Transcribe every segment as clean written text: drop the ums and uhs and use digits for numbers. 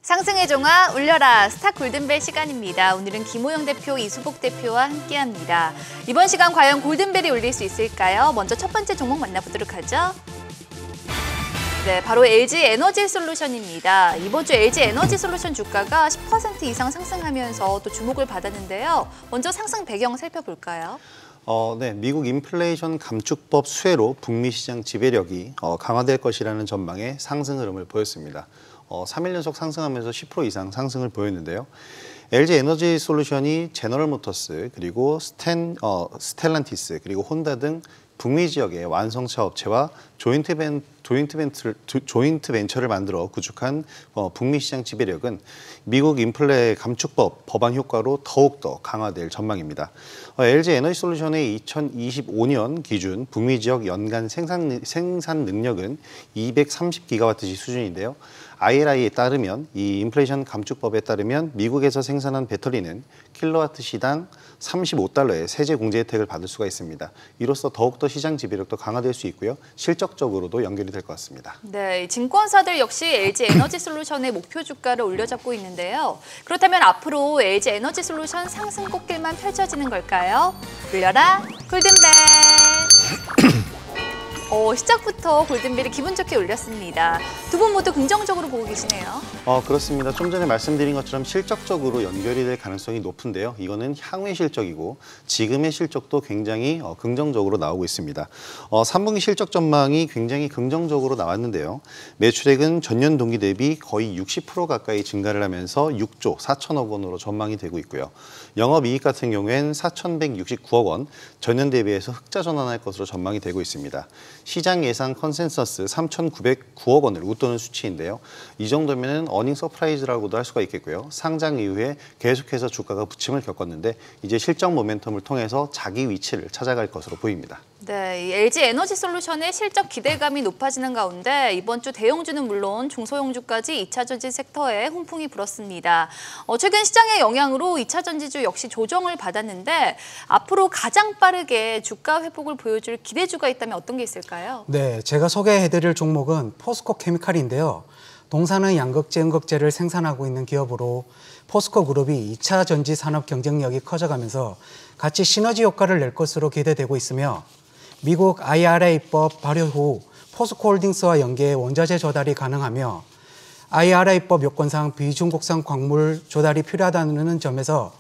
상승의 종아 울려라 스타 골든벨 시간입니다. 오늘은 김호영 대표, 이수복 대표와 함께합니다. 이번 시간 과연 골든벨이 울릴 수 있을까요? 먼저 첫 번째 종목 만나보도록 하죠. 네, 바로 LG 에너지 솔루션입니다. 이번 주 LG 에너지 솔루션 주가가 10% 이상 상승하면서 또 주목을 받았는데요. 먼저 상승 배경 살펴볼까요? 네, 미국 인플레이션 감축법 수혜로 북미 시장 지배력이 강화될 것이라는 전망에 상승 흐름을 보였습니다. 3일 연속 상승하면서 10% 이상 상승을 보였는데요. LG 에너지 솔루션이 제너럴 모터스, 그리고 스텔란티스, 그리고 혼다 등 북미 지역의 완성차 업체와 조인트 벤처를 만들어 구축한 북미 시장 지배력은 미국 인플레 감축법 법안 효과로 더욱더 강화될 전망입니다. LG 에너지 솔루션의 2025년 기준 북미 지역 연간 생산 능력은 230기가와트시 수준인데요. IRA에 따르면, 이 인플레이션 감축법에 따르면 미국에서 생산한 배터리는 킬로와트 시당 35달러의 세제 공제 혜택을 받을 수가 있습니다. 이로써 더욱더 시장 지배력도 강화될 수 있고요. 실적적으로도 연결이 될 것 같습니다. 네, 증권사들 역시 LG 에너지 솔루션의 목표 주가를 올려잡고 있는데요. 그렇다면 앞으로 LG 에너지 솔루션 상승 꽃길만 펼쳐지는 걸까요? 울려라 골든벨! 시작부터 골든벨이 기분 좋게 울렸습니다. 두 분 모두 긍정적으로 보고 계시네요. 그렇습니다. 좀 전에 말씀드린 것처럼 실적적으로 연결이 될 가능성이 높은데요. 이거는 향후의 실적이고 지금의 실적도 굉장히 긍정적으로 나오고 있습니다. 3분기 실적 전망이 굉장히 긍정적으로 나왔는데요. 매출액은 전년 동기 대비 거의 60% 가까이 증가를 하면서 6조 4천억 원으로 전망이 되고 있고요. 영업이익 같은 경우엔 4,169억 원, 전년 대비해서 흑자 전환할 것으로 전망이 되고 있습니다. 시장 예상 컨센서스 3,909억 원을 웃도는 수치인데요. 이 정도면 어닝 서프라이즈라고도 할 수가 있겠고요. 상장 이후에 계속해서 주가가 부침을 겪었는데 이제 실적 모멘텀을 통해서 자기 위치를 찾아갈 것으로 보입니다. 네, 이 LG 에너지 솔루션의 실적 기대감이 높아지는 가운데 이번 주 대형주는 물론 중소형주까지 2차 전지 섹터에 훈풍이 불었습니다. 최근 시장의 영향으로 2차 전지주 역시 조정을 받았는데 앞으로 가장 빠르게 주가 회복을 보여줄 기대주가 있다면 어떤 게 있을까요? 네, 제가 소개해드릴 종목은 포스코 케미칼인데요. 동사는 양극재, 음극재를 생산하고 있는 기업으로 포스코 그룹이 2차 전지 산업 경쟁력이 커져가면서 같이 시너지 효과를 낼 것으로 기대되고 있으며 미국 IRA법 발효 후 포스코홀딩스와 연계해 원자재 조달이 가능하며 IRA법 요건상 비중국산 광물 조달이 필요하다는 점에서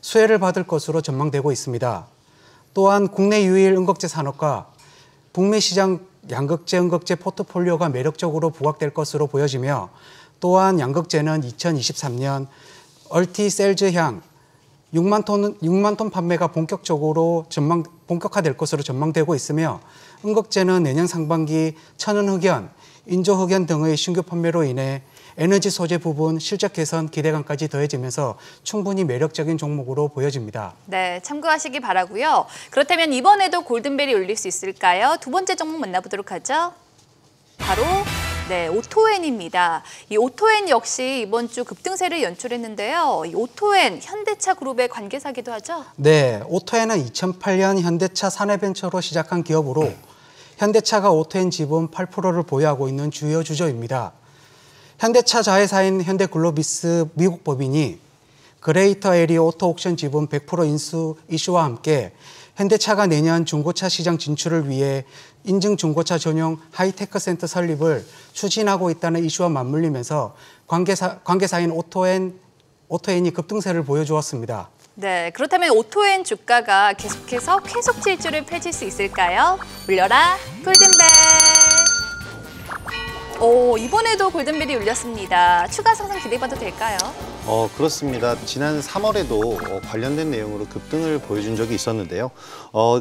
수혜를 받을 것으로 전망되고 있습니다. 또한 국내 유일 음극재 산업과 북미 시장 양극재, 음극재 포트폴리오가 매력적으로 부각될 것으로 보여지며 또한 양극재는 2023년 얼티셀즈향 6만 톤 판매가 본격화될 것으로 전망되고 있으며 음극재는 내년 상반기 천연흑연, 인조흑연 등의 신규 판매로 인해 에너지 소재 부분 실적 개선 기대감까지 더해지면서 충분히 매력적인 종목으로 보여집니다. 네, 참고하시기 바라고요. 그렇다면 이번에도 골든벨이 울릴 수 있을까요? 두 번째 종목 만나보도록 하죠. 바로 오토엔입니다. 이 오토엔 역시 이번 주 급등세를 연출했는데요. 이 오토엔 현대차 그룹의 관계사기도 하죠? 네, 오토엔은 2008년 현대차 사내벤처로 시작한 기업으로 현대차가 오토엔 지분 8%를 보유하고 있는 주요 주주입니다. 현대차 자회사인 현대글로비스 미국 법인이 그레이터 에리어 오토 옥션 지분 100% 인수 이슈와 함께 현대차가 내년 중고차 시장 진출을 위해 인증 중고차 전용 하이테크 센터 설립을 추진하고 있다는 이슈와 맞물리면서 관계사인 오토엔이 급등세를 보여주었습니다. 네, 그렇다면 오토엔 주가가 계속해서 쾌속 질주를 펼칠 수 있을까요? 울려라 골든벨! 이번에도 골든벨이 울렸습니다. 추가 상승 기대해봐도 될까요? 그렇습니다. 지난 3월에도 관련된 내용으로 급등을 보여준 적이 있었는데요.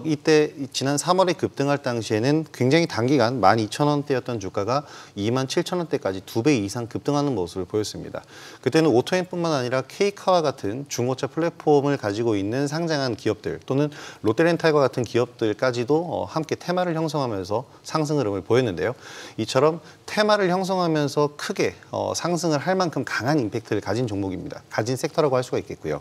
이때 지난 3월에 급등할 당시에는 굉장히 단기간 12,000원대였던 주가가 27,000원대까지 2배 이상 급등하는 모습을 보였습니다. 그때는 오토엔뿐만 아니라 K카와 같은 중고차 플랫폼을 가지고 있는 상장한 기업들 또는 롯데렌탈과 같은 기업들까지도 함께 테마를 형성하면서 상승 흐름을 보였는데요. 이처럼 테마를 형성하면서 크게 상승을 할 만큼 강한 임팩트를 가진 종목입니다. 가진 섹터라고 할 수가 있겠고요.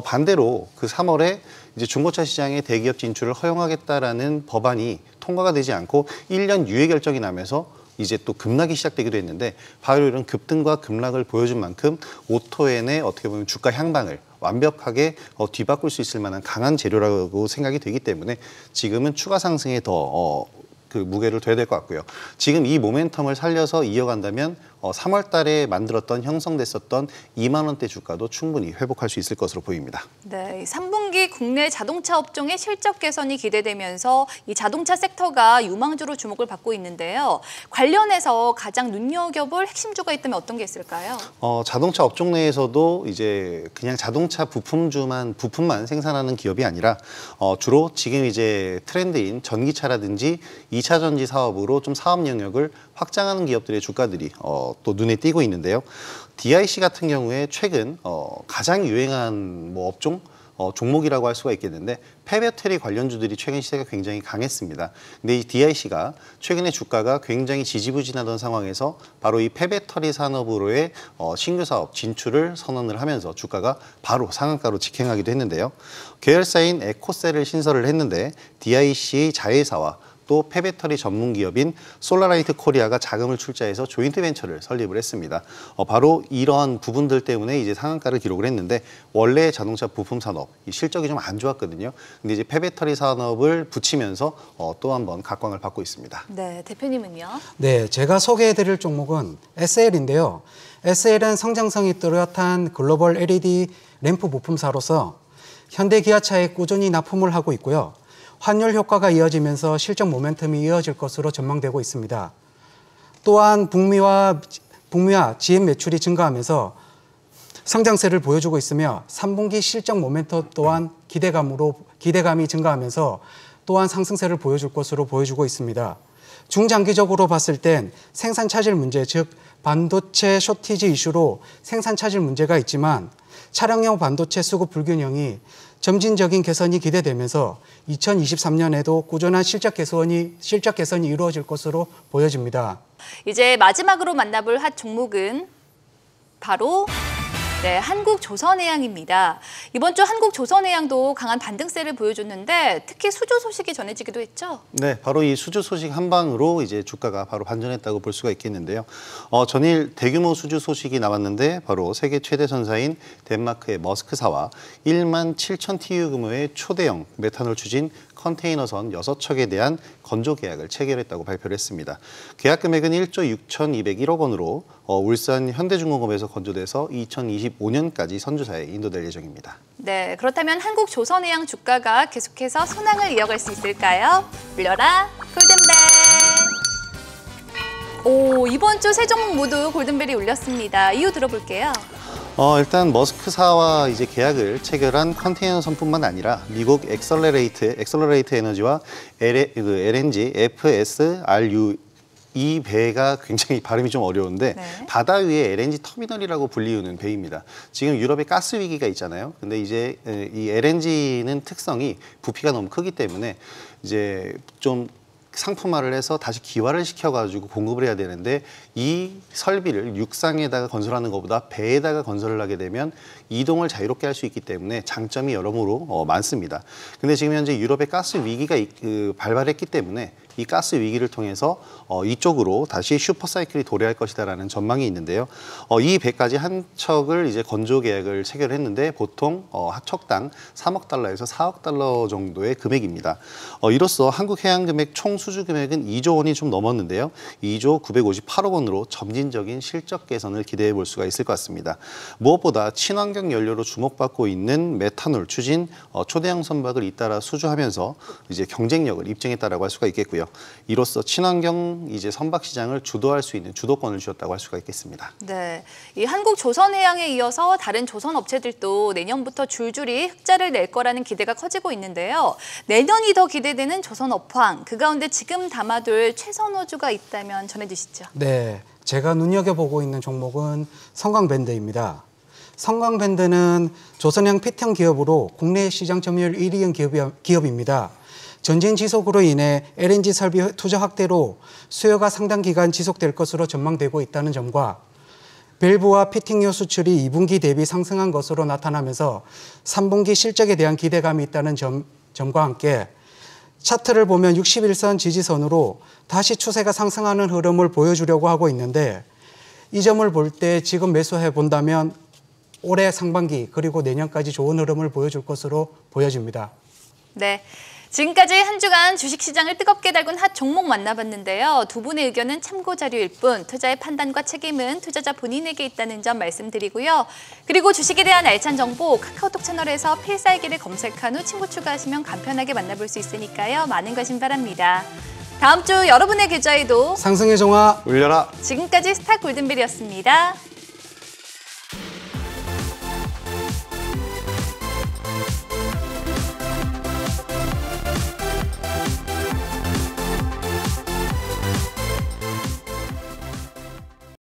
반대로 그 3월에 이제 중고차 시장에 대기업 진출을 허용하겠다라는 법안이 통과가 되지 않고 1년 유예 결정이 나면서 이제 또 급락이 시작되기도 했는데 바로 이런 급등과 급락을 보여준 만큼 오토엔의 어떻게 보면 주가 향방을 완벽하게 뒤바꿀 수 있을 만한 강한 재료라고 생각이 되기 때문에 지금은 추가 상승에 더 그 무게를 둬야 될 것 같고요. 지금 이 모멘텀을 살려서 이어간다면 3월 달에 만들었던 형성됐었던 2만 원대 주가도 충분히 회복할 수 있을 것으로 보입니다. 네, 3분기 국내 자동차 업종의 실적 개선이 기대되면서 이 자동차 섹터가 유망주로 주목을 받고 있는데요. 관련해서 가장 눈여겨볼 핵심주가 있다면 어떤 게 있을까요? 자동차 업종 내에서도 이제 그냥 자동차 부품만 생산하는 기업이 아니라 주로 지금 이제 트렌드인 전기차라든지 2차 전지 사업으로 좀 사업 영역을 확장하는 기업들의 주가들이 또 눈에 띄고 있는데요. DIC 같은 경우에 최근 가장 유행한 업종 종목이라고 할 수가 있겠는데 폐배터리 관련주들이 최근 시세가 굉장히 강했습니다. 근데 이 DIC가 최근에 주가가 굉장히 지지부진하던 상황에서 바로 이 폐배터리 산업으로의 신규 사업 진출을 선언을 하면서 주가가 바로 상한가로 직행하기도 했는데요. 계열사인 에코셀을 신설을 했는데 DIC 자회사와 또 폐배터리 전문 기업인 솔라라이트 코리아가 자금을 출자해서 조인트 벤처를 설립을 했습니다. 바로 이러한 부분들 때문에 이제 상한가를 기록을 했는데 원래 자동차 부품 산업 이 실적이 좀 안 좋았거든요. 근데 이제 폐배터리 산업을 붙이면서 또 한번 각광을 받고 있습니다. 네, 대표님은요? 네, 제가 소개해드릴 종목은 SL인데요. SL은 성장성이 뚜렷한 글로벌 LED 램프 부품사로서 현대 기아차에 꾸준히 납품을 하고 있고요. 환율 효과가 이어지면서 실적 모멘텀이 이어질 것으로 전망되고 있습니다. 또한 북미와 GM 매출이 증가하면서 성장세를 보여주고 있으며 3분기 실적 모멘텀 또한 기대감이 증가하면서 또한 상승세를 보여줄 것으로 보여주고 있습니다. 중장기적으로 봤을 땐 생산 차질 문제, 즉 반도체 쇼티지 이슈로 생산 차질 문제가 있지만 차량용 반도체 수급 불균형이 점진적인 개선이 기대되면서 2023년에도 꾸준한 실적 개선이 이루어질 것으로 보여집니다. 이제 마지막으로 만나볼 핫 종목은 바로 한국조선해양입니다. 이번 주 한국조선해양도 강한 반등세를 보여줬는데 특히 수주 소식이 전해지기도 했죠? 네, 바로 이 수주 소식 한 방으로 이제 주가가 바로 반전했다고 볼 수가 있겠는데요. 전일 대규모 수주 소식이 나왔는데 바로 세계 최대 선사인 덴마크의 머스크사와 1만 7천 TU 규모의 초대형 메탄올 추진 컨테이너선 6척에 대한 건조 계약을 체결했다고 발표를 했습니다. 계약 금액은 1조 6,201억 원으로 울산 현대중공업에서 건조돼서 2025년까지 선주사에 인도될 예정입니다. 네, 그렇다면 한국조선해양 주가가 계속해서 선항을 이어갈 수 있을까요? 불려라 골든벨! 이번 주 세 종목 모두 골든벨이 울렸습니다. 이유 들어볼게요. 일단 머스크사와 이제 계약을 체결한 컨테이너선뿐만 아니라 미국 엑셀러레이트 에너지와 LNG FSRU 이 배가 굉장히 발음이 좀 어려운데 바다 위에 LNG 터미널이라고 불리우는 배입니다. 지금 유럽에 가스 위기가 있잖아요. 근데 이제 이 LNG는 특성이 부피가 너무 크기 때문에 이제 좀 상품화를 해서 다시 기화를 시켜가지고 공급을 해야 되는데 이 설비를 육상에다가 건설하는 것보다 배에다가 건설을 하게 되면 이동을 자유롭게 할 수 있기 때문에 장점이 여러모로 많습니다. 근데 지금 현재 유럽에 가스 위기가 발발했기 때문에 이 가스 위기를 통해서 이쪽으로 다시 슈퍼사이클이 도래할 것이다라는 전망이 있는데요. 이 배까지 한 척을 이제 건조 계약을 체결했는데 보통 척당 3억 달러에서 4억 달러 정도의 금액입니다. 이로써 한국해양금액 총 수주 금액은 2조 원이 좀 넘었는데요. 2조 958억 원으로 점진적인 실적 개선을 기대해 볼 수가 있을 것 같습니다. 무엇보다 친환경 연료로 주목받고 있는 메탄올 추진 초대형 선박을 잇따라 수주하면서 이제 경쟁력을 입증했다라고 할 수가 있겠고요. 이로써 친환경 이제 선박 시장을 주도할 수 있는 주도권을 쥐었다고 할 수가 있겠습니다. 네, 이 한국조선해양에 이어서 다른 조선 업체들도 내년부터 줄줄이 흑자를 낼 거라는 기대가 커지고 있는데요. 내년이 더 기대되는 조선업황, 그 가운데 지금 담아둘 최선호주가 있다면 전해주시죠. 네, 제가 눈여겨보고 있는 종목은 성광밴드입니다. 성광밴드는 조선형 피팅 기업으로 국내 시장 점유율 1위인 기업입니다. 전진 지속으로 인해 LNG 설비 투자 확대로 수요가 상당 기간 지속될 것으로 전망되고 있다는 점과 밸브와 피팅류 수출이 2분기 대비 상승한 것으로 나타나면서 3분기 실적에 대한 기대감이 있다는 점과 함께 차트를 보면 61선 지지선으로 다시 추세가 상승하는 흐름을 보여주려고 하고 있는데 이 점을 볼 때 지금 매수해 본다면 올해 상반기 그리고 내년까지 좋은 흐름을 보여줄 것으로 보여집니다. 네. 지금까지 한 주간 주식시장을 뜨겁게 달군 핫 종목 만나봤는데요. 두 분의 의견은 참고 자료일 뿐 투자의 판단과 책임은 투자자 본인에게 있다는 점 말씀드리고요. 그리고 주식에 대한 알찬 정보 카카오톡 채널에서 필살기를 검색한 후 친구 추가하시면 간편하게 만나볼 수 있으니까요. 많은 관심 바랍니다. 다음 주 여러분의 계좌에도 상승의 종아 울려라. 지금까지 스타 골든벨이었습니다.